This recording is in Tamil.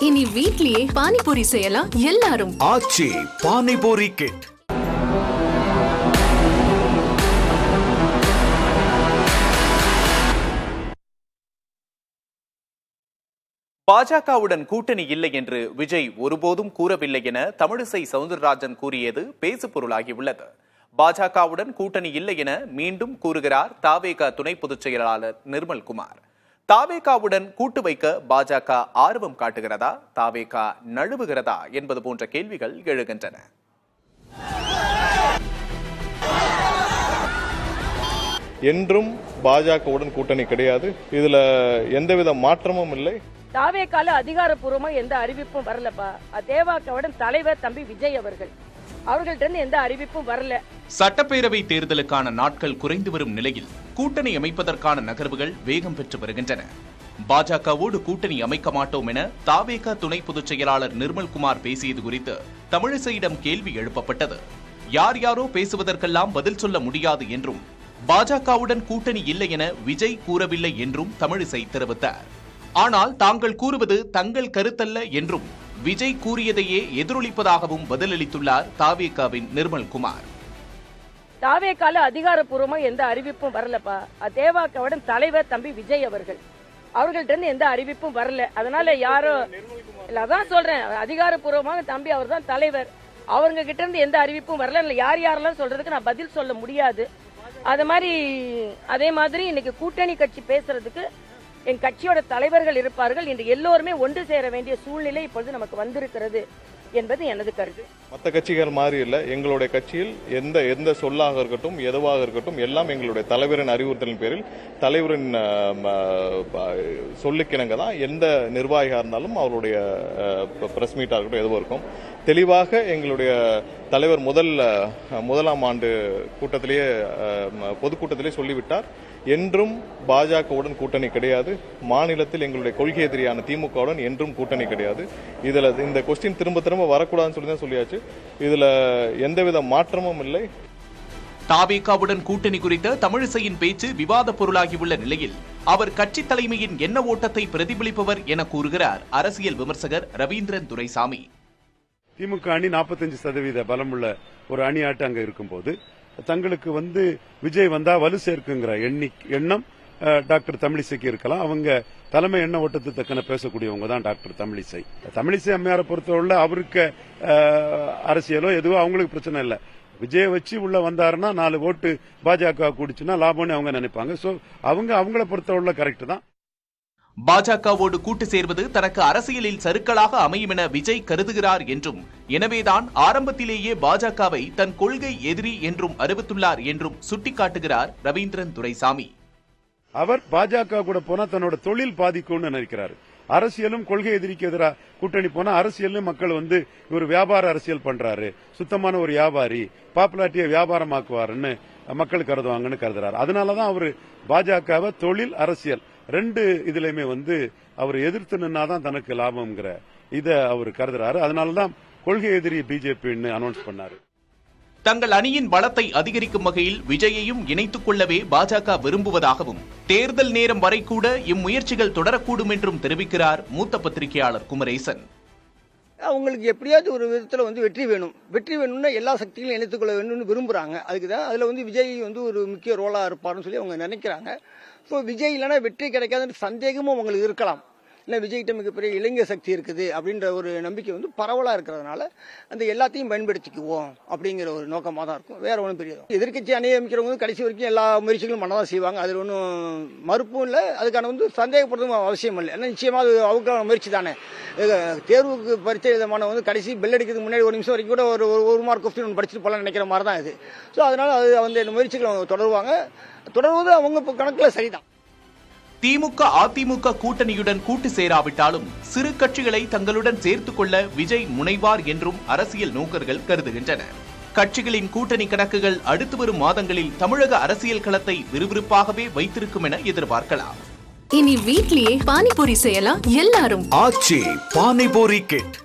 இனி வீட்லயே பானிபூரி செய்யலாம் எல்லாரும். ஆச்சி பானிபூரி கிட். பாஜகவுடன் கூட்டணி இல்லை என்று விஜய் ஒருபோதும் கூறவில்லை என தமிழிசை சவுந்தரராஜன் கூறியது பேசுபொருளாகியுள்ளது. பாஜகவுடன் கூட்டணி இல்லை என மீண்டும் கூறுகிறார் தாவேகா துணை பொதுச் செயலாளர் நிர்மல்குமார். தாவேகாவுடன் கூட்டு வைக்க பாஜக ஆர்வம் காட்டுகிறதா, தாவேகா நழுவுகிறதா என்பது போன்ற கேள்விகள் எழுகின்றன. என்றும் பாஜகவுடன் கூட்டணி கிடையாது. இதுல எந்தவித மாற்றமும் இல்லை. தாவேகால அதிகாரப்பூர்வமா எந்த அறிவிப்பும் வரலப்பா. தேவாக்காவுடன் தலைவர் தம்பி விஜய் அவர்கள்ட்ட எந்த அறிவிப்பும் வரல. சட்டப்பேரவை தேர்தலுக்கான நாட்கள் குறைந்து வரும் நிலையில் கூட்டணி அமைப்பதற்கான நகர்வுகள் வேகம் பெற்று வருகின்றன. பாஜகவோடு கூட்டணி அமைக்க மாட்டோம் என தாவேகா துணை பொதுச் செயலாளர் நிர்மல்குமார் பேசியது குறித்து தமிழிசையிடம் கேள்வி எழுப்பப்பட்டது. யார் யாரோ பேசுவதற்கெல்லாம் பதில் சொல்ல முடியாது என்றும், பாஜகவுடன் கூட்டணி இல்லை என விஜய் கூறவில்லை என்றும் தமிழிசை தெரிவித்தார். ஆனால் தாங்கள் கூறுவது தங்கள் கருத்தல்ல என்றும் விஜய் கூறியதையே எதிரொலிப்பதாகவும் பதிலளித்துள்ளார் தாவேகாவின் நிர்மல்குமார். தாவேகால அதிகாரப்பூர்வமா எந்த அறிவிப்பும் வரலப்பா. தேவாக்காவுடன் தலைவர் தம்பி விஜய் அவர்கள்ட்ட எந்த அறிவிப்பும் வரல. அதனால யாரும் அதான் சொல்றேன், அதிகாரப்பூர்வமாக தம்பி அவர் தான் தலைவர், அவங்க கிட்ட இருந்து எந்த அறிவிப்பும் வரல. யார் யாரெல்லாம் சொல்றதுக்கு நான் பதில் சொல்ல முடியாது. அதே மாதிரி இன்னைக்கு கூட்டணி கட்சி பேசுறதுக்கு என் கட்சியோட தலைவர்கள் இருப்பார்கள். இன்று எல்லோருமே ஒன்று சேர வேண்டிய சூழ்நிலை இப்பொழுது நமக்கு வந்திருக்கிறது என்பது எனது கருத்து. மற்ற கட்சிகள் மாதிரி இல்ல, எங்களுடைய கட்சியில் எந்த சொல்லாக இருக்கட்டும் எதுவாக இருக்கட்டும் எல்லாம் எங்களுடைய தலைவரின் அறிவுறுத்தலின் பேரில் தலைவரின் சொல்லுக்கிணங்க தான் எந்த நிர்வாகியாக இருந்தாலும் அவருடைய பிரஸ் மீட்டா இருக்கட்டும் எதுவும் இருக்கும். தெளிவாக எங்களுடைய தலைவர் முதலாம் ஆண்டு கூட்டத்திலேயே பொதுக்கூட்டத்திலே சொல்லிவிட்டார், என்றும் பாஜகவுடன் கூட்டணி கிடையாது. மாநிலத்தில் எங்களுடைய கொள்கை எதிரியான திமுகவுடன் என்றும் கூட்டணி கிடையாது. இதுல இந்த கொஸ்டின் திரும்ப திரும்ப வரக்கூடாதுன்னு சொல்லி தான் சொல்லியாச்சு. இதுல எந்தவித மாற்றமும் இல்லை. தாவேகாவுடன் கூட்டணி குறித்த தமிழிசையின் பேச்சு விவாத பொருளாகியுள்ள நிலையில் அவர் கட்சி தலைமையின் எண்ண ஓட்டத்தை பிரதிபலிப்பவர் என கூறுகிறார் அரசியல் விமர்சகர் ரவீந்திரன் துரைசாமி. திமுக அணி 45% பலமுள்ள ஒரு அணியாட்டு அங்க இருக்கும்போது தங்களுக்கு விஜய் வந்தா வலு சேர்க்குங்கிற எண்ணம் டாக்டர் தமிழிசைக்கு இருக்கலாம். அவங்க தலைமை எண்ண ஓட்டத்தை தக்கன பேசக்கூடியவங்க தான் டாக்டர் தமிழிசை. தமிழிசை அம்மையாரை பொறுத்தவரை அவருக்கு அரசியலோ எதுவோ அவங்களுக்கு பிரச்சனை இல்லை. விஜய வச்சு உள்ள வந்தாருன்னா 4 ஓட்டு பாஜக கூடிச்சுன்னா லாபம்னு அவங்க நினைப்பாங்க. சோ அவங்கள பொறுத்தவரை கரெக்ட் தான். பாஜகவோடு கூட்டு சேர்வது தனக்கு அரசியலில் சறுக்கலாக அமையும் என விஜய் கருதுகிறார் என்றும், எனவேதான் ஆரம்பத்திலேயே பாஜகவை தன் கொள்கை எதிரி என்றும் அறிவித்துள்ளார் என்றும் சுட்டிக்காட்டுகிறார் ரவீந்திரன் துரைசாமி. அவர் பாஜக கூட போனா தன்னோட தொழில் பாதிக்கும்னு நினைக்கிறார். அரசியலும் கொள்கை எதிரிக்கு எதிராக கூட்டணி போனா அரசியலும் மக்கள் இவர் வியாபார அரசியல் பண்றாரு, சுத்தமான ஒரு வியாபாரி, பாப்புலாரிட்டியை வியாபாரமாக்குவாருன்னு மக்கள் கருதுவாங்கன்னு கருதுறாரு. அதனாலதான் அவர் பாஜகவை தொழில் அரசியல் 2 இதுலயுமே அவர் எதிர்த்து நின்னாதான் தனக்கு லாபம்ங்கிற இத அவர் கருதுறாரு. அதனாலதான் கொள்கை எதிரி பிஜேபின்னு அனௌன்ஸ் பண்ணாரு. தங்கள் அணியின் பலத்தை அதிகரிக்கும் வகையில் விஜயையும் இணைத்துக் கொள்ளவே பாஜக விரும்புவதாகவும், தேர்தல் நேரம் வரை கூட இம்முயற்சிகள் தொடரக்கூடும் என்றும் தெரிவிக்கிறார் மூத்த பத்திரிகையாளர் குமரேசன். அவங்களுக்கு எப்படியாவது ஒரு விதத்தில் வெற்றி வேணும்னா எல்லா சக்திகளையும் இணைத்துக் கொள்ள வேணும்னு விரும்புறாங்க. அதுக்குதான் அதுல விஜய் ஒரு முக்கிய ரோலா இருப்பாருன்னு சொல்லி அவங்க நினைக்கிறாங்க. ஸோ விஜய் இல்லைன்னா வெற்றி கிடைக்காதுன்ற சந்தேகமும் அவங்களுக்கு இருக்கலாம். இல்லை விஜய்கிட்ட மிகப்பெரிய இளைஞர் சக்தி இருக்குது அப்படின்ற ஒரு நம்பிக்கை பரவலாக இருக்கிறதுனால அந்த எல்லாத்தையும் பயன்படுத்திக்குவோம் அப்படிங்கிற ஒரு நோக்கமாக தான் இருக்கும். வேற ஒன்றும் பெரிய எதிர்கட்சி அணி அமைக்கிறவங்க கடைசி வரைக்கும் எல்லா முயற்சிகளும் பண்ணதான் செய்வாங்க. அதில் ஒன்றும் மறுப்பும் இல்லை, அதுக்கான சந்தேகப்படுறதும் அவசியம் இல்லை. ஏன்னா நிச்சயமாக அது அவங்களுக்கான முயற்சி தானே. தேர்வுக்கு பரிச்சை விதமான கடைசி பெல் அடிக்கிறதுக்கு முன்னாடி 1 நிமிஷம் வரைக்கும் கூட ஒரு மார்க் கொஸ்டின் ஒன்று படிச்சுட்டு போகலான்னு நினைக்கிற மாதிரி தான் இது. ஸோ அதனால அது முயற்சிகள் அவங்க தொடர்வது அவங்க கணக்கில் சரிதான். திமுக அதிமுக கூட்டணியுடன் கூட்டு சேராவிட்டாலும் சிறு கட்சிகளை தங்களுடன் சேர்த்துக் கொள்ள விஜய் முனைவார் என்றும் அரசியல் நோக்கர்கள் கருதுகின்றனர். கட்சிகளின் கூட்டணி கணக்குகள் அடுத்து வரும் மாதங்களில் தமிழக அரசியல் களத்தை விறுவிறுப்பாகவே வைத்திருக்கும் என எதிர்பார்க்கலாம். இனி வீட்லயே பானிபூரி செய்யலாம் எல்லாரும். ஆச்சி பானிபூரி கிட்.